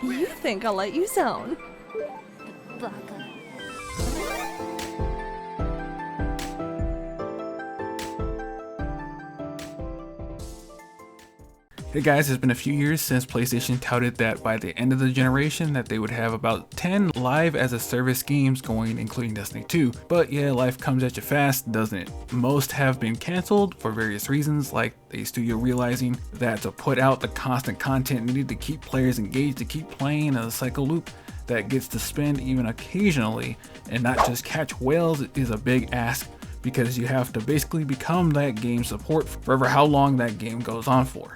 You think I'll let you zone? Hey guys, it's been a few years since PlayStation touted that by the end of the generation that they would have about 10 live as a service games going, including Destiny 2. But yeah, life comes at you fast, doesn't it? Most have been cancelled for various reasons, like the studio realizing that to put out the constant content needed to keep players engaged, to keep playing in a cycle loop that gets to spend even occasionally and not just catch whales is a big ask, because you have to basically become that game support for how long that game goes on for.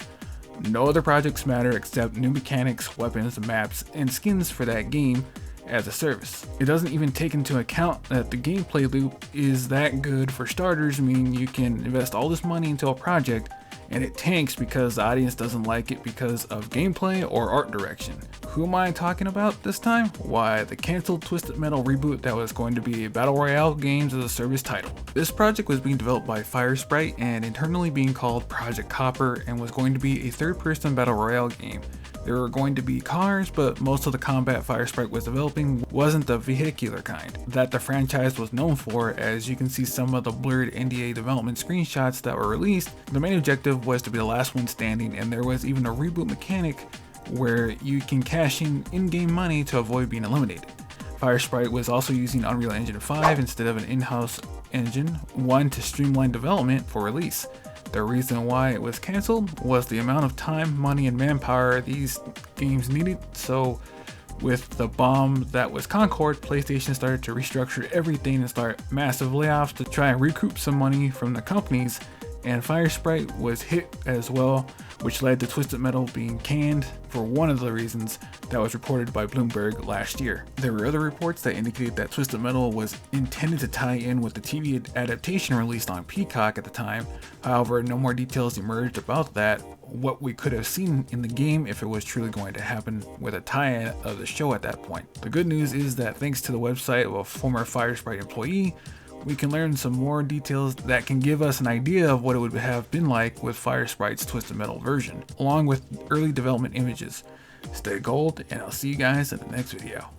No other projects matter except new mechanics, weapons, maps, and skins for that game as a service. It doesn't even take into account that the gameplay loop is that good. For starters, meaning you can invest all this money into a project and it tanks because the audience doesn't like it because of gameplay or art direction. Who am I talking about this time? Why, the cancelled Twisted Metal reboot that was going to be a Battle Royale games as a service title. This project was being developed by Firesprite and internally being called Project Copper, and was going to be a third-person Battle Royale game. There were going to be cars, but most of the combat Firesprite was developing wasn't the vehicular kind that the franchise was known for. As you can see some of the blurred NDA development screenshots that were released, the main objective was to be the last one standing, and there was even a reboot mechanic where you can cash in-game money to avoid being eliminated. Firesprite was also using Unreal Engine 5 instead of an in-house engine, one to streamline development for release. The reason why it was cancelled was the amount of time, money, and manpower these games needed. So with the bomb that was Concord, PlayStation started to restructure everything and start massive layoffs to try and recoup some money from the companies, and Firesprite was hit as well, which led to Twisted Metal being canned for one of the reasons that was reported by Bloomberg last year. There were other reports that indicated that Twisted Metal was intended to tie in with the TV adaptation released on Peacock at the time. However, no more details emerged about that, what we could have seen in the game if it was truly going to happen with a tie-in of the show at that point. The good news is that thanks to the website of a former Firesprite employee, we can learn some more details that can give us an idea of what it would have been like with Firesprite's Twisted Metal version, along with early development images. Stay gold, and I'll see you guys in the next video.